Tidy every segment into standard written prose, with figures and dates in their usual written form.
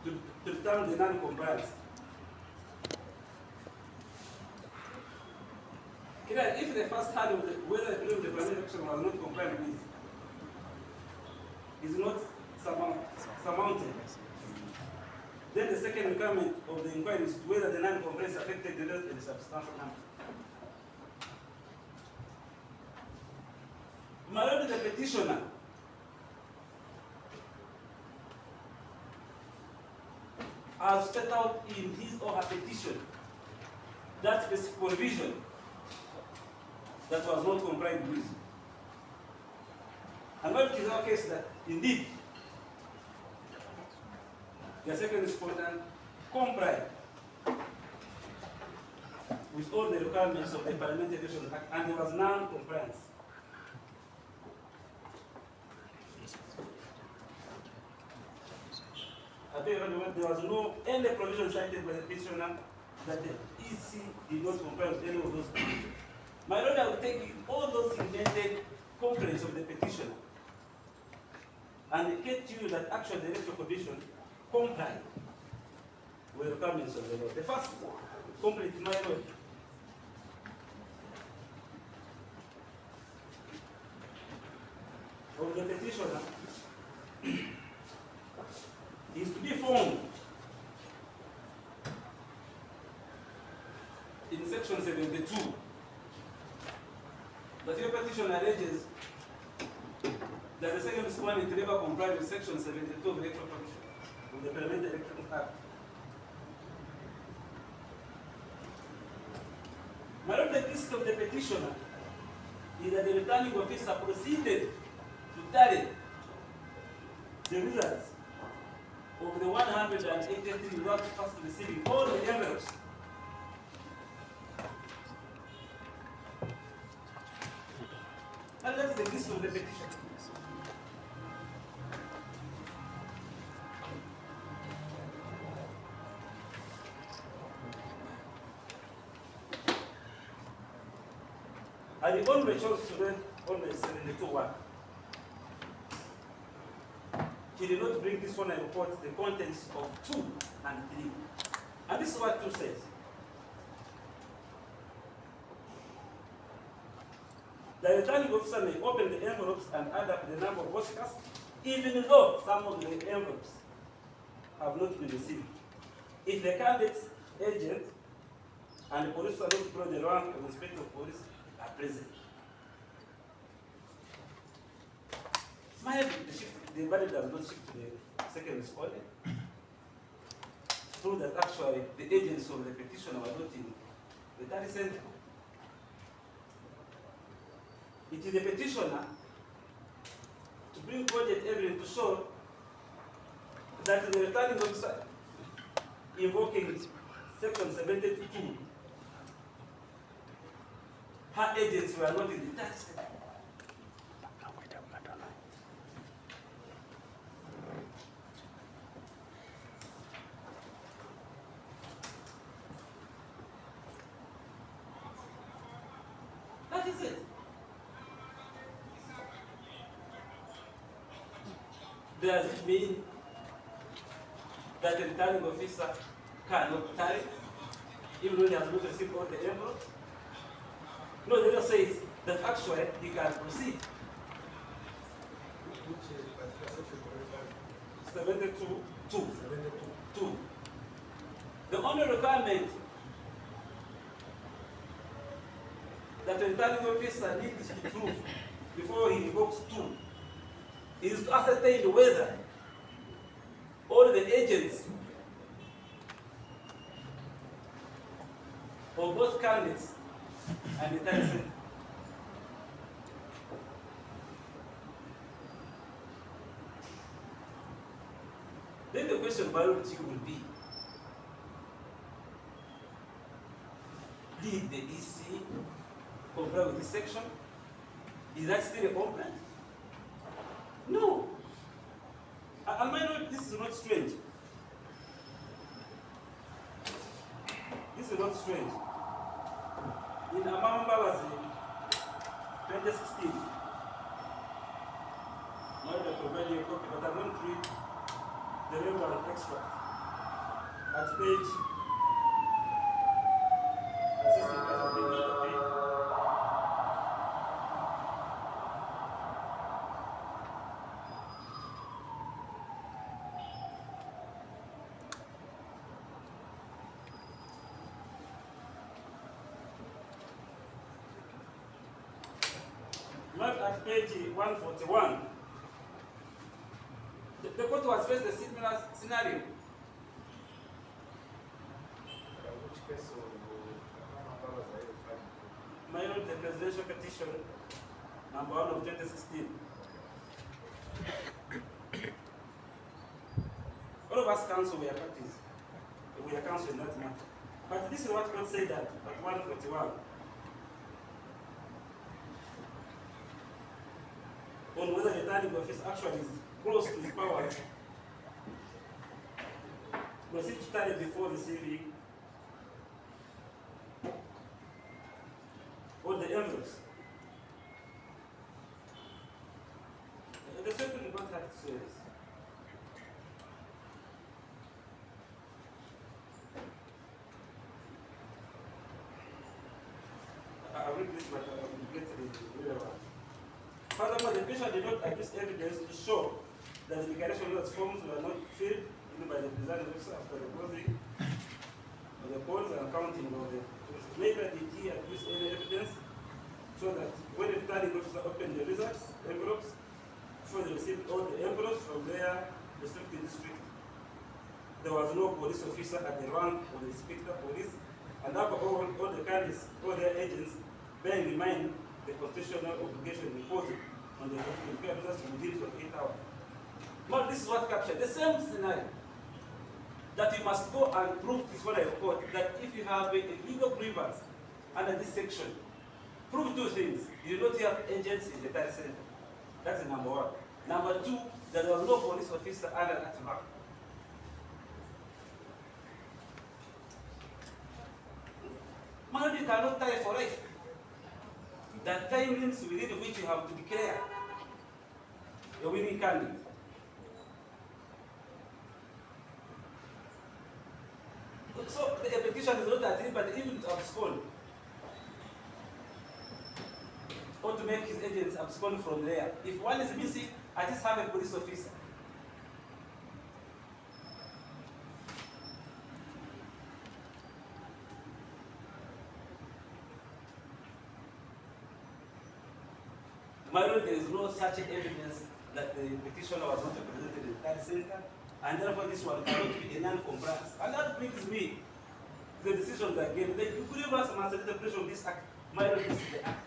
to determine the non-compliance. If the first hurdle, whether the period of the primary election was not compliant with, is not surmounted, then the second requirement of the inquiry is whether the non-compliance affected the rest of the substantial number. My lord, the petitioner has set out in his or her petition that specific provision that was not complied with. And what is our case that indeed the second respondent complied with all the requirements of the Parliamentary Election Act, and there was non-compliance. There was no any provision cited by the petitioner that the EC did not comply with any of those provisions. My lord, I will take all those indented complaints of the petitioner and indicate to you that actually the electoral commission complied with the requirements of the law. The first complaint, my lord, of the petitioner is to be found in section 72. That your petition alleges that the second respondent never complied with section 72 of the Electoral Commission of the Parliamentary Election Act. My lord, the gist of the petitioner is that the returning officer proceeded to tally the results of the 183 without first receiving all the envelopes. And that's the gist of the petition. And the only chose to read only 72:1. He did not bring this one and report the contents of 2 and 3. And this is what 2 says. The returning officer may open the envelopes and add up the number of votes cast, even though some of the envelopes have not been received, if the candidate's agent and the police are not below the rank of inspector of police are present. The body does not shift to the second respondent. It's true that actually the agents of the petitioner were not in the tally center. It is the petitioner to bring project evidence to show that the returning officer invoking section 72, her agents were not in the tally center. That is it. Does it mean that the returning officer cannot tally, even though he has not received all the envelopes? No, the law says that actually he can proceed. 72:2. The only requirement that the returning officer needs to prove before he invokes 2 is to ascertain whether all the agents of both candidates and the tally center. Then the question biology will be, did the EC comply with this section? Is that still a complaint? No. And my lord, this is not strange. This is not strange. In Amamba was in 2016. Now I provide you a copy, but I'm going to read the relevant extract. at page assistant price of being paid. Not at page 141. The court was faced a similar scenario. Which case My lord, the presidential petition number 1 of 2016. All of us counsel were parties. We are counsel in that matter. But this is what God said at 141. On whether the returning office actually is close to his powers. Proceed to study before receiving all the envelopes. The circuit did not have to say this. I read this, but I will get to the other one. Furthermore, the patient did not adduce evidence to show that the declaration notes forms were not filled in by the presiding officer after the closing of the polls and counting of the polls. Neither did he adduce any evidence so that when the returning officer opened the results envelopes, before they received all the envelopes from their respective district, there was no police officer at the rank of the inspector police, and above all the candidates, all their agents, bearing in mind the constitutional obligation imposed on the officers within 48 hours. But this is what captured the same scenario. That you must go and prove this what I report, that if you have a legal grievance under this section, prove two things. You do not have agents in the title center. That's the number one. Number two, that there was no police officer under that rank. Man, you cannot tie for life. That time limits within which you have to declare a winning candidate. So the petition is not that deep, but even to abscond, or to make his agents abscond from there. If one is missing, I just have a police officer. My lord, there is no such evidence that the petitioner was not represented in that center, and therefore this one cannot be a non-compliance. And that brings me to the decisions again. The grievance must interpretation of this act. My lord, this is the act.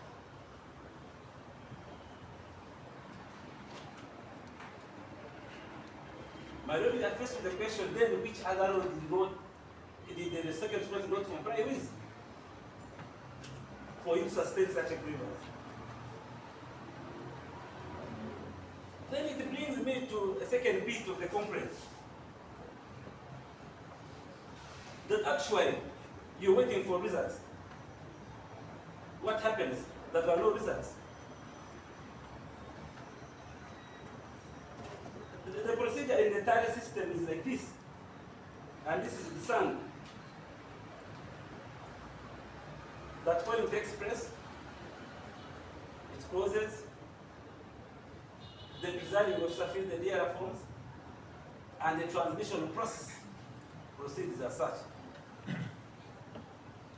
My lord, we are faced with the question then which other law did the second choice not comply with for you to sustain such a grievance. Then it brings me to a second bit of the complaint. That actually you're waiting for results. What happens? That there are no results. The procedure in the entire system is like this. And this is the sun. That polling takes place, it closes, the presiding officer fills the DRA forms, and the transmission process proceeds as such.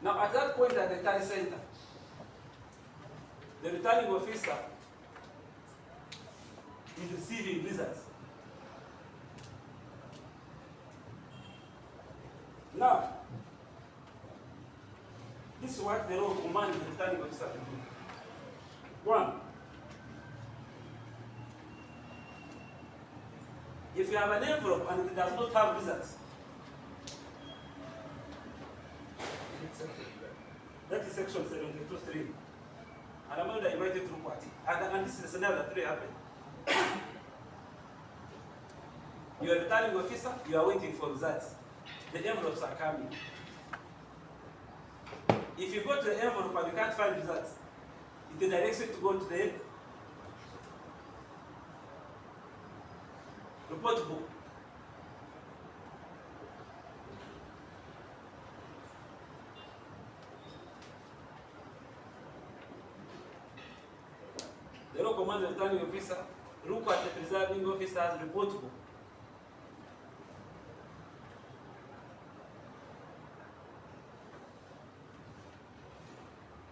Now, at that point at the tally center, the returning officer is receiving results. Now, this is what the law commands the returning officer to do. One, if you have an envelope and it does not have results, that is section 72.3. And I'm going to invite you through Kooti. And this is the scenario that really happened. You are a returning officer, you are waiting for results. The envelopes are coming. If you go to the envelope and you can't find results, it directs you to go to the report book. commands of the returning officer look at the presiding officer as reportable.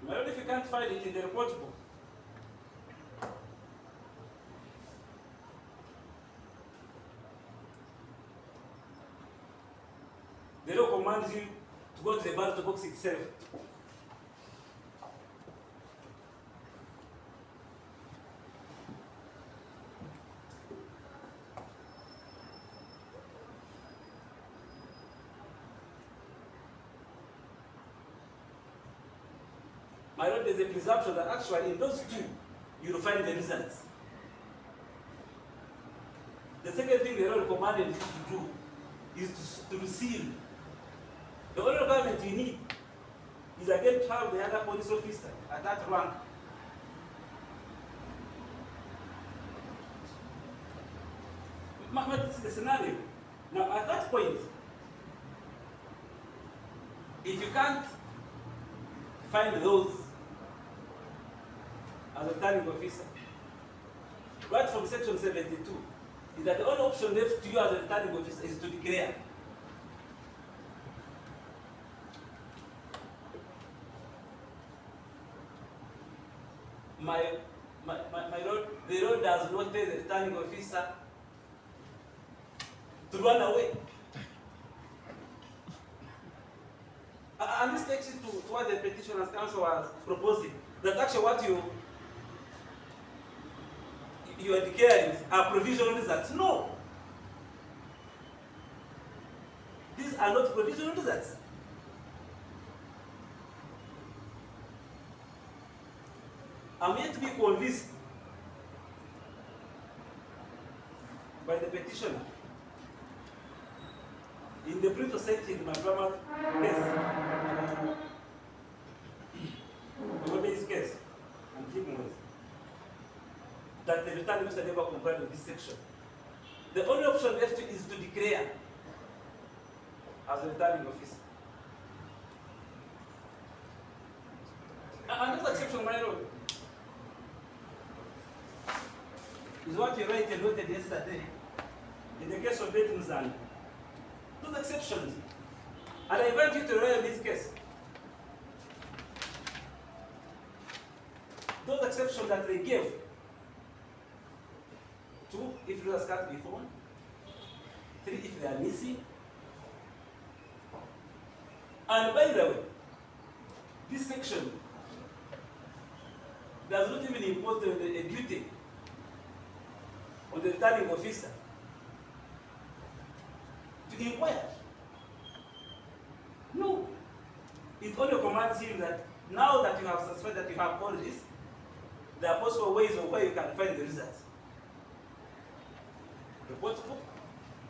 My lord, if you can't find it in the report book, the law commands you to go to the ballot box itself. My lord, there's a presumption that actually in those two, you'll find the results. The second thing the law commanded you to do is to seal. The only requirement you need is again to have the other police officer at that rank. This is the scenario. Now at that point, if you can't find those as a returning officer, right from section 72, is that the only option left to you as a returning officer is to declare. My lord, the law does not tell the returning officer to run away. And this takes it to what the petitioner's counsel was proposing. That actually what you are declaring are provisional results. No. These are not provisional results. I'm yet to be convinced by the petitioner in the brief society in my former case, Awadde's case, and Jim's, that the returning officer never complied with this section. The only option left is to declare as a returning officer. Another exception, my lord, is what you write and noted yesterday in the case of Ensonga. Those exceptions. And I invite you to rely on this case. Those exceptions that they gave. 2, if results can't be found. 3, if they are missing. And by the way, this section does not even impose a duty on the returning officer to inquire. No. It only commands him that now that you have suspected that you have all this, there are possible ways of where you can find the results. The report book,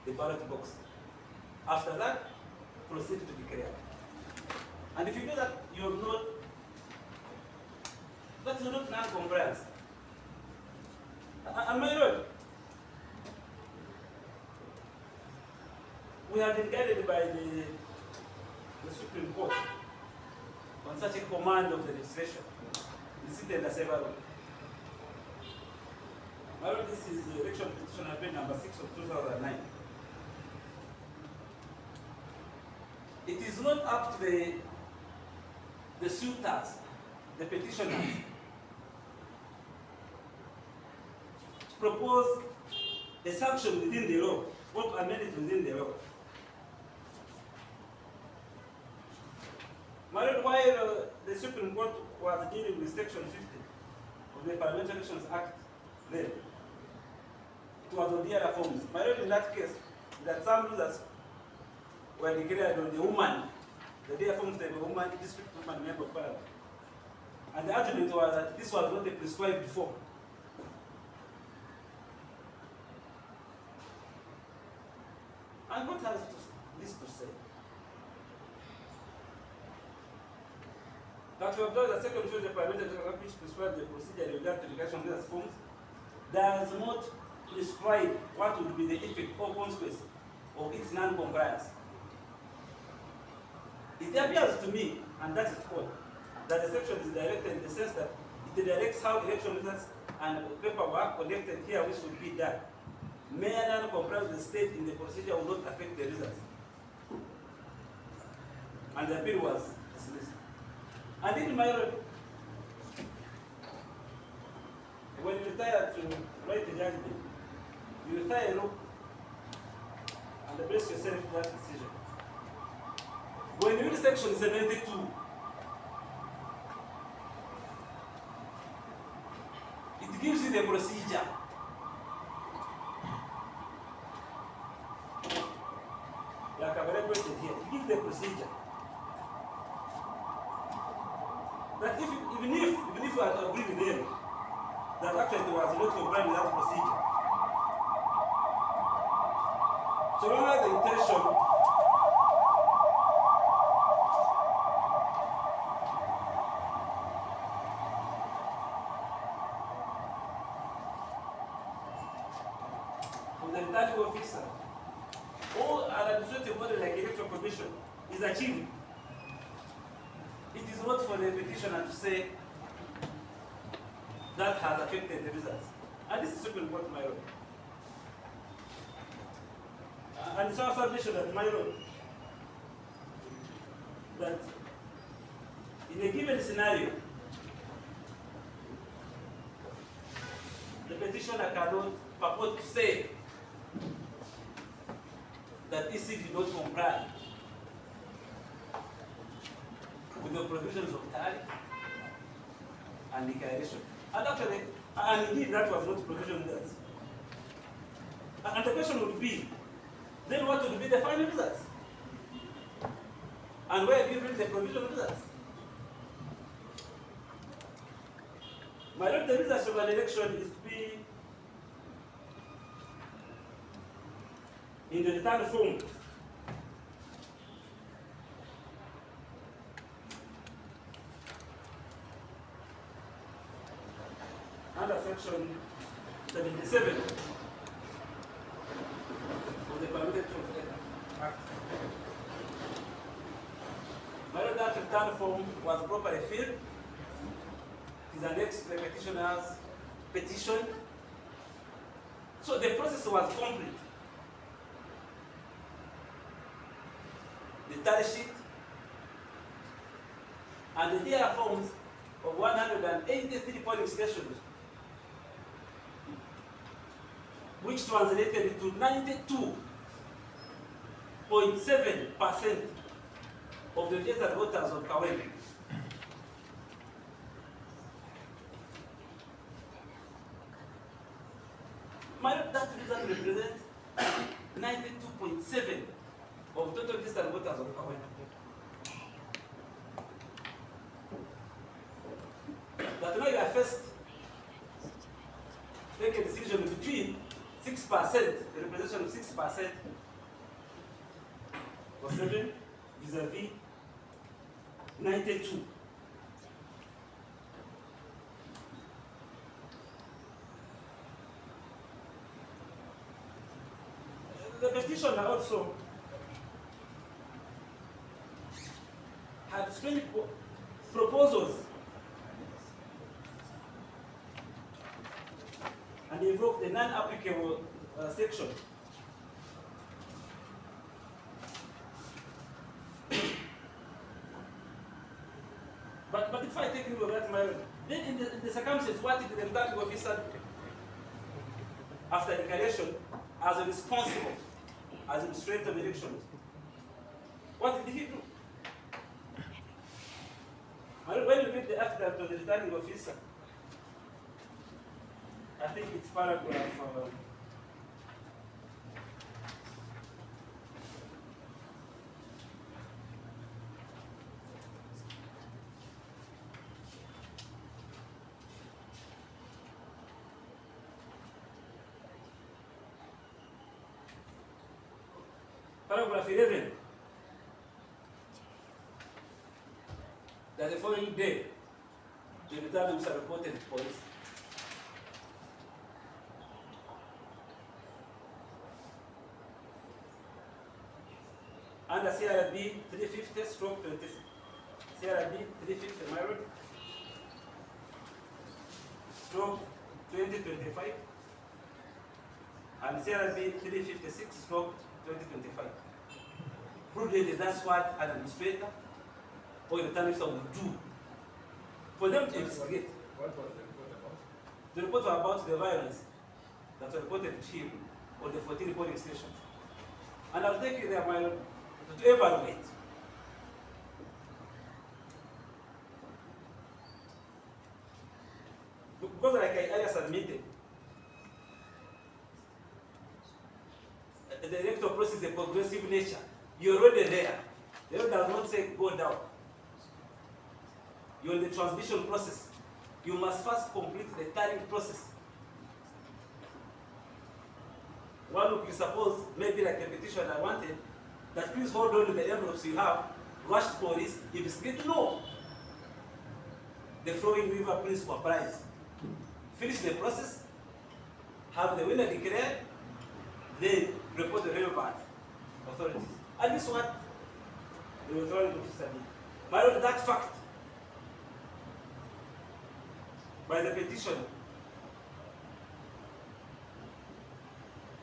the ballot box. After that, proceed to declare. And if you do that, you have not, that's not non-compliance. And my lord, we have been guided by the Supreme Court on such a command of the legislation. The city and the several. My lord, this is the election petition appeal number 6 of 2009. It is not up to the suitors, the petitioners, to propose a sanction within the law, or to amend it within the law. My lord, while the Supreme Court was dealing with Section 50 of the Parliamentary Elections Act, then it was on the other forms. My lord, in that case, that some users were declared on the woman, the day forms the woman, district woman member of Parliament. And the argument was that this was not a prescribed form. And what has this to say? That we observe the second phase of the Parliamentary Elections Act, which prescribes the procedure in regard to declaration of these forms, does not prescribe what would be the effect or consequence of its non-compliance. It appears to me, and that is all, that the section is directed in the sense that It directs how election results and paperwork collected here which should be done. Mere non-compliance with the state in the procedure will not affect the results. And the appeal was dismissed. And in my road, when you retire to write the judgment, you retire a law and base yourself to that decision. When you read section 72, it gives you the procedure. Like I've elaborated here, it gives the procedure. That even if you are to agree with them, that actually there was not compliant with that procedure. So long as the intention of the returning officer or an administrative body like electoral commission is achieved, it is not for the petitioner to say that has affected the results. And this is Supreme Court my own. And it's our submission that my own that in a given scenario, the petitioner cannot purport to say that EC did not comply with the provisions of tariff and declaration. And actually, and indeed that was not provision that. And the question would be, then what would be the final results? And where do you bring the provision results? My lord, the results of an election is to be in the return form. Under section 77 of the Permitted Trade Act. My lord, that return form was properly filled. It is annexed to the petitioner's petition. So the process was complete. The tally sheet and the DR forms of 183 polling stations, which translated to 92.7% of the registered voters of Kawempe. That result represents 92.7% of total registered voters of Kawempe. But now you are first make a decision between 6%, the representation of 6% or 7 vis-a-vis 92. The petitioner also had strange proposals and invoked the non-applicable section. But if I take into that matter, then in the circumstances, what did the returning officer, after declaration, as responsible as administrator of elections, what did he do? When you read the affidavit of the returning officer, I think it's paragraph paragraph 11, that the following day, the returning officer reported to police. Under CRB 350/20, CRB 350, am I right? stroke 2025 and CRB 356 stroke 2025. Prudently, that's what an administrator or the returning officer will do for them to investigate. What was the report about? The report was about the violence that was reported to him on the 14 reporting stations. And I'll take you there, my lord, to evaluate. Because like I earlier submitted, the electoral process is a progressive nature. You're already there. The law does not say go down. You're in the transmission process. You must first complete the tallying process. One would suppose, maybe like the petition I wanted, that please hold on to the envelopes you have, rush to police, investigate. No. The flowing river principle applies. Finish the process, have the winner declared, then report the relevant authorities. And this is what the authority officer did. My lord, that fact by the petitioner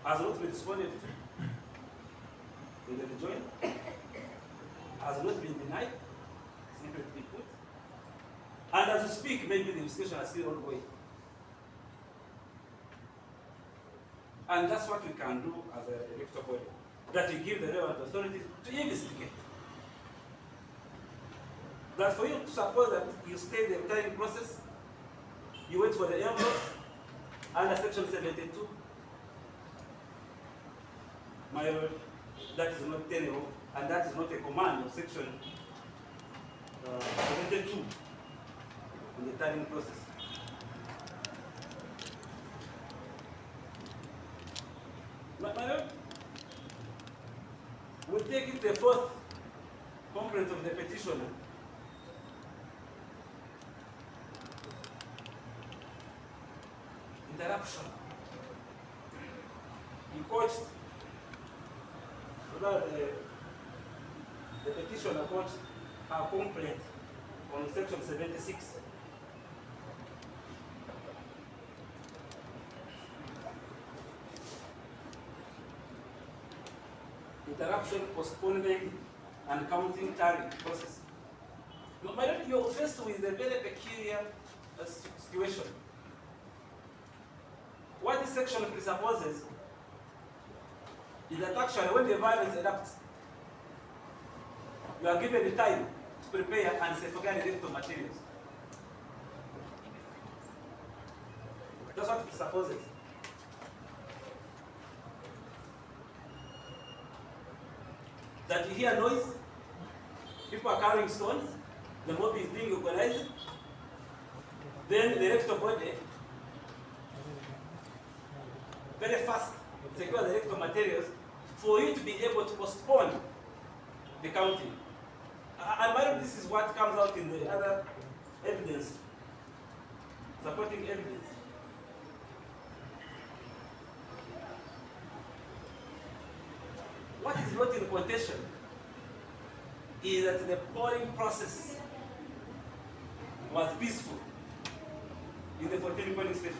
has not been responded to. They have joined, has not been denied, simply to be put. And as we speak, maybe the investigation is still ongoing. And that's what we can do as an electoral body, that we give the relevant authorities to investigate. That for you to suppose that you stay the entire process, you wait for the envelope under section 72, my lord, that is not tenable, and that is not a command of section 72 in the tallying process. My lord, we take it the fourth complaint of the petitioner. Interruption. He coached, the petitioner coached her complaint on section 76. Interruption, postponement, and counting tally process. My lord, you're faced with a very peculiar situation. What this section presupposes is that actually when the violence erupts, you are given the time to prepare and safeguard the electoral materials. That's what it presupposes. That you hear noise, people are carrying stones, the mob is being organized, then the electoral body very fast secure the electoral materials for you to be able to postpone the counting. And mind, this is what comes out in the other evidence, supporting evidence. What is not in quotation is that the polling process was peaceful in the 14 polling stations.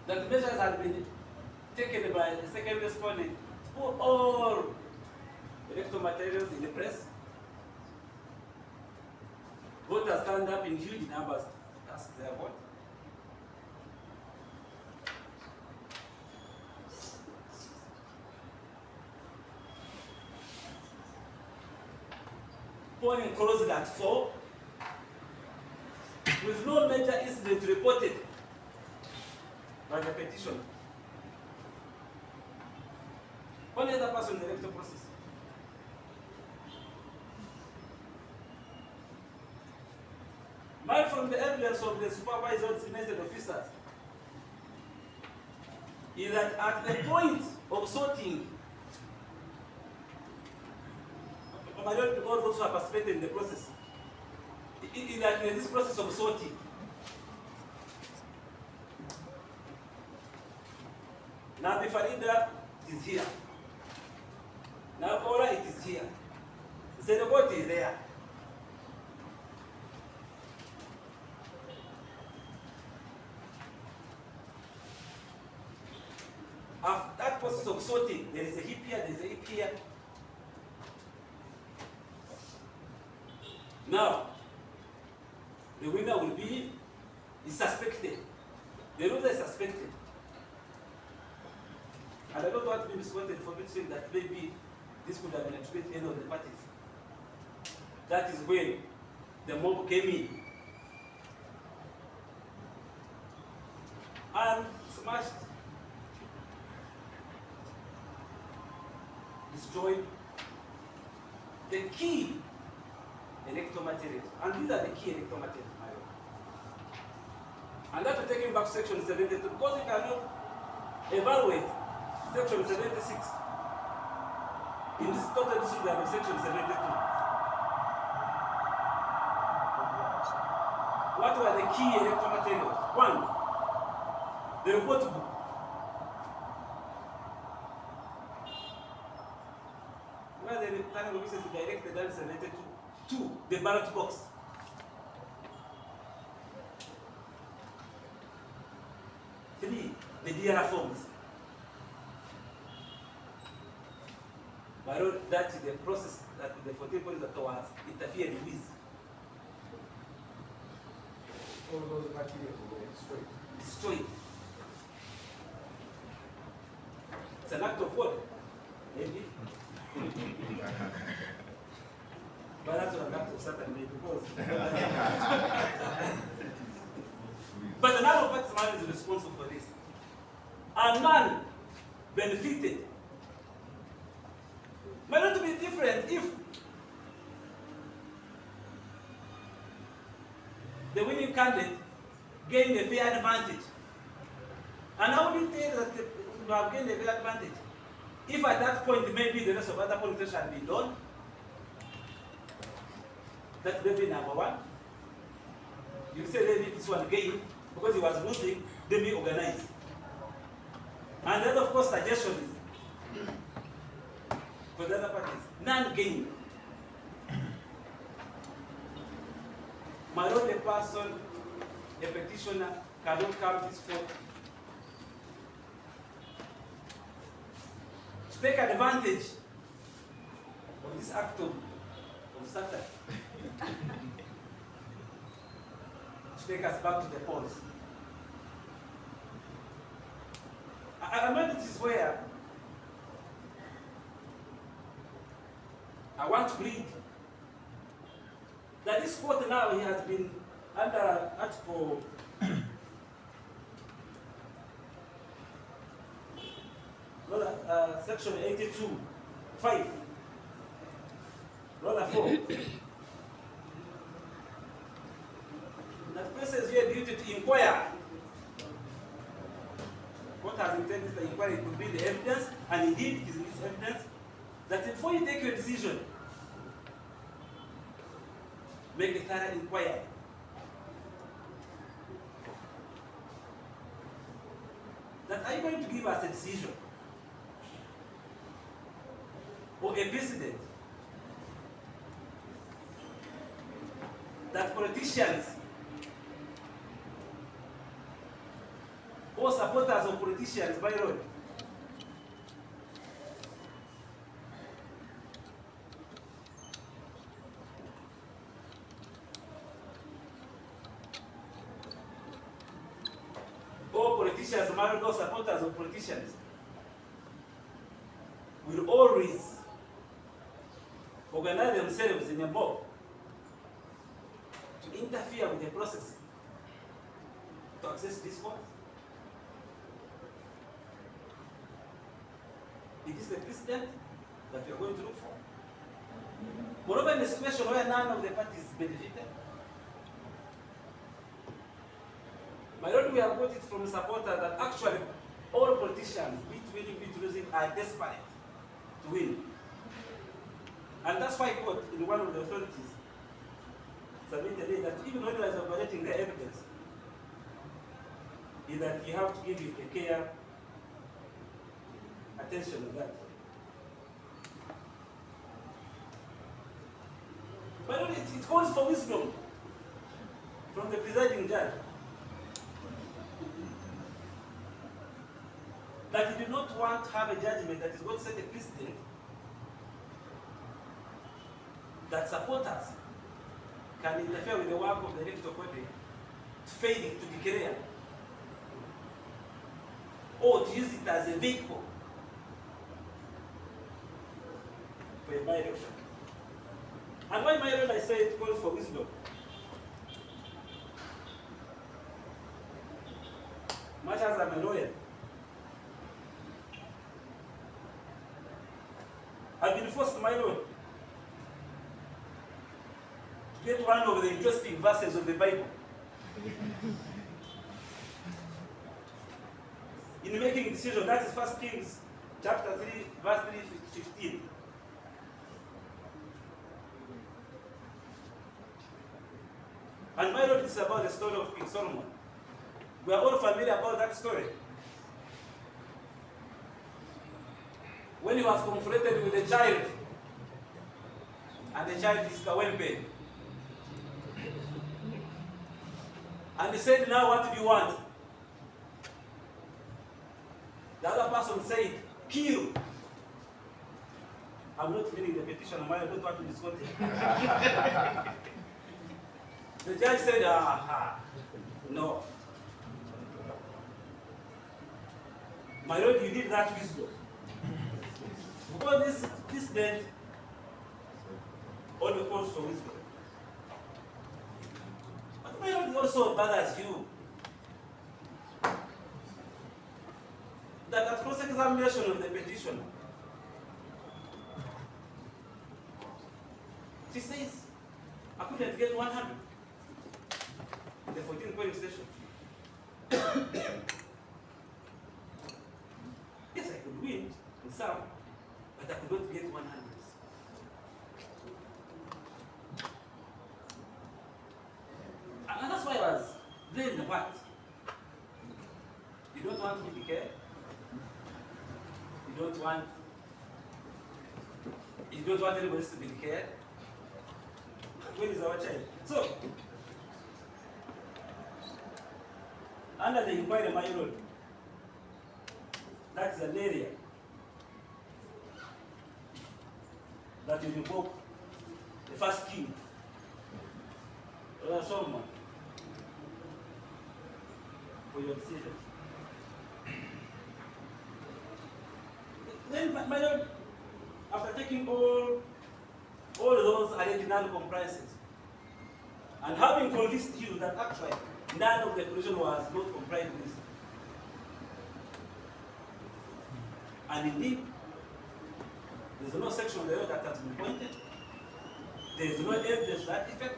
That measures had been taken by the second respondent to put all electoral materials in the press. Voters stand up in huge numbers to cast their vote. Polling closed at 4, with no major incident reported by the petitioner. Only other person in the electoral process. Mine from the evidence of the supervisor designated officers is that at the point of sorting, all those who have participated in the process, is that in this process of sorting, Nambi is here. Nalukoola, it is here. Kooti is there. process of sorting. There is a heap here, there is a heap here. Now, the winner will be is suspected. The loser is suspected. And I don't want to be misquoted for me to say that maybe this could have been attributed to any of the parties. That is when the mob came in and smashed, destroyed the key electoral materials. And these are the key electoral materials, my lord. And that will take him back to section 72, because you cannot evaluate section 76 in this total disregard of section 72. What were the key electoral materials? One, the report book. Where the returning officers directed and 72. Two, the ballot box. Three, the DRA forms. But that is the process that the 14 police was interfered with. All those materials were Destroyed. It's an act of God. Maybe. But that's an act of Satan, because. But another party man is responsible for this. And man benefited. Might not be different if the winning candidate gained a fair advantage. And how would you tell that you have gained a fair advantage? If at that point maybe the rest of other politics had been done, that may be number one. You say maybe this one gained because he was losing, then we organize. And then of course suggestions for the other parties. None gain. My own person, a petitioner, cannot come to this court to take advantage of this act of Satan to take us back to the polls. I know this is where I want to read that this court now he has been under Article Section 82(5), 4. That places you a duty to inquire. What has intended the inquiry could be the evidence, and indeed it is this evidence, that before you take your decision, make a thorough inquiry. That are you going to give us a decision or a precedent that politicians or supporters of politicians, by road, or politicians, married or supporters of politicians, will always organize themselves in a mob to interfere with the process to access this court. It is the precedent that we are going to look for. Moreover, in a situation where none of the parties benefited, my lord, we have got it from supporters that actually all politicians, be it winning, be it losing, are desperate to win. And that's why court, in one of the authorities, submitted that even when you are evaluating the evidence, is that you have to give it a care attention to that. But it calls for wisdom from the presiding judge. that you do not want to have a judgment that is going to set a precedent that supporters can interfere with the work of the electoral body to fail it to declare or to use it as a vehicle for a by-election. And why by-election I say it calls for wisdom? Much as I'm a lawyer, I've been forced, my lord, to get one of the interesting verses of the Bible in making a decision. That is 1 Kings chapter 3, verse 3:15. And my lord, this is about the story of King Solomon. We are all familiar about that story. When he was confronted with a child, and the child is Kawempe. And he said, now what do you want? The other person said, kill. I'm not reading the petition, I don't want to discuss it. The judge said, no. My lord, you did that wisdom. Because this meant all the calls for wisdom. But my lord, it also bothers you that at cross-examination of the petitioner, she says, I couldn't get 100 in the 14th polling station. Yes, I could win in some, but I could not get 100. And that's why I was blamed what? You don't want me to care? You don't want anybody else to be cared? Where is our child? So, under the inquiry, my lord, that's an area that you invoke the first king, Solomon, for your decision. Then, my lord, after taking all those alleged non-compliances, and having convinced you that actually none of the provision was not complied with, and indeed, there's no section of the law that has been pointed, there is no evidence that effect,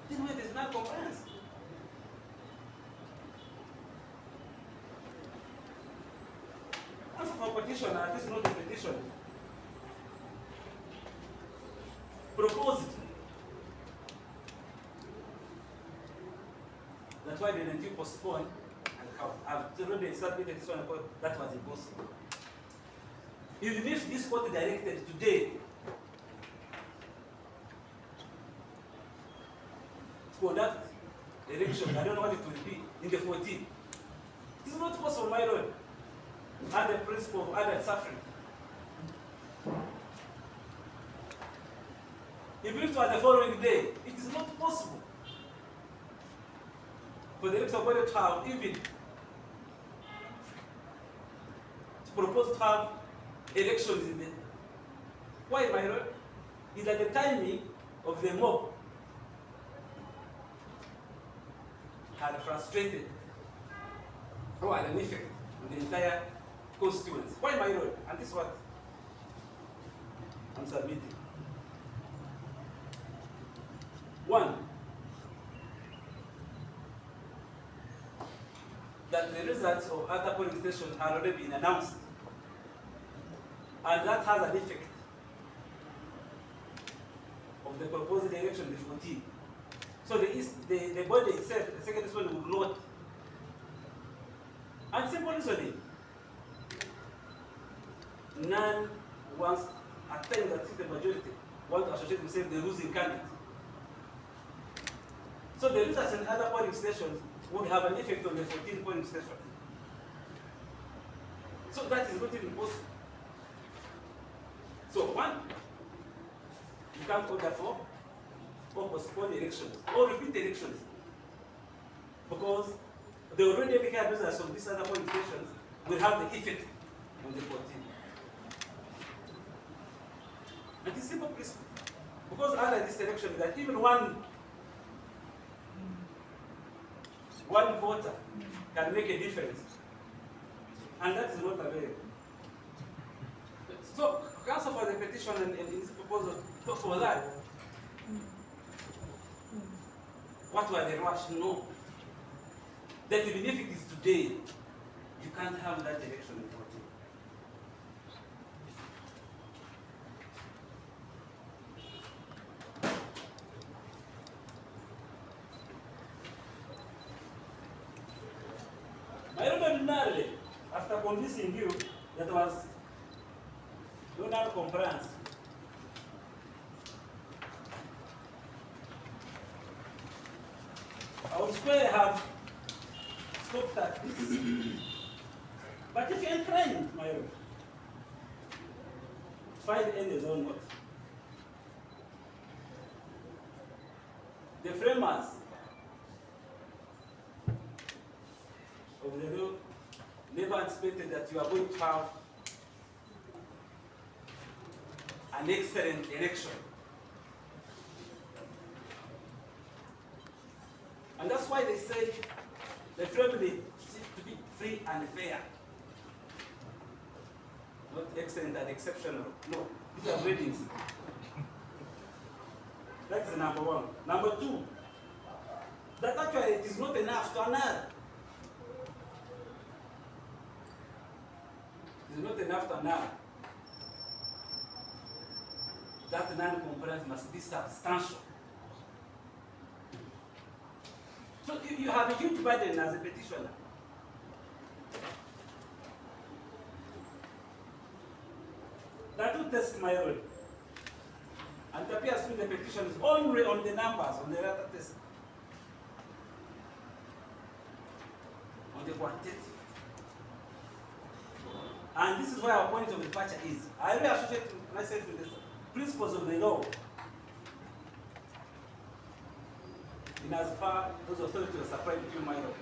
then where there's non-compliance. As for petitioner, at least not the petition, proposed that's why they didn't postpone, and I've already submitted this one because that was impossible. Even if this court directed today to conduct election, I don't know what it will be, in the 14th, it is not possible, my lord, and the principle of adult suffering. Even if it was the following day, it is not possible for the electoral body to have even to propose to have elections in the. Why, my lord? Is that the timing of the mob had frustrated or had an effect on the entire constituency. Why, my lord? And this is what I'm submitting. One, that the results of other polling stations have already been announced, and that has an effect of the proposed election, the 14th. So the body itself, the second one, will not. And simple reasoning, none wants, at times that the majority want to associate themselves with the losing candidate. So the results in other polling stations would have an effect on the 14 polling stations. So that is not even possible. So one, you can't order for or postpone elections or repeat elections because the already declared results of these other qualifications will have the effect on the 14th. And it's simple principle. Because under this election that even one voter can make a difference. And that is not available. So council for the petition and in this proposal, for that, what were the rush? No. That even if it is today, you can't have that election in 14. My ordinarily, after convincing you that was no non-compliance, I would square have stopped at this. But if you're inclined, my lord, find any zone what? The framers of the law never anticipated that you are going to have an excellent election. And that's why they say the family to be free and fair. Not excellent and exceptional. No, these are ratings. That's the number one. Number two, that actually it is not enough to annul. It is not enough to annul. That non-compliance must be substantial. So you have a huge burden as a petitioner. That will test my role. And it appears to me the petition is only on the numbers, on the latter test. On the quantitative. And this is where our point of departure is. I really associate myself with the principles of the law. In as far those authorities are supplied to you, my lord.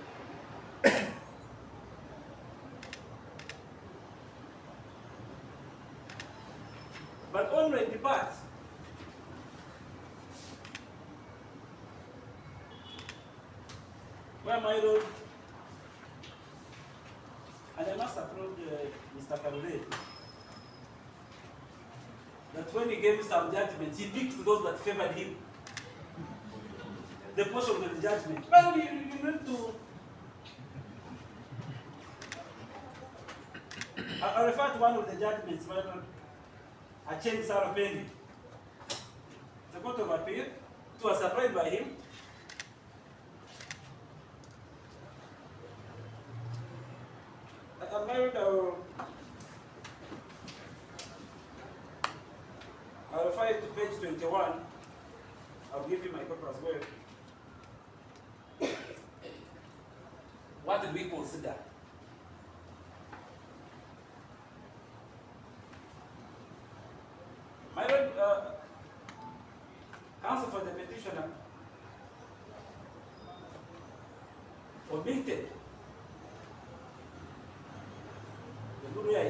But only in debate, where my lord, and I must applaud Mr. Karule, that when he gave some judgments, he picked those that favored him. The portion of the judgment. Well, you need to. I refer to one of the judgments where I changed Sarah Penny. The Court of Appeal, it was supplied by him. I married I'll refer you to page 21. I'll give you my paper as well. What did we consider? My lord, counsel for the petitioner omitted the good way I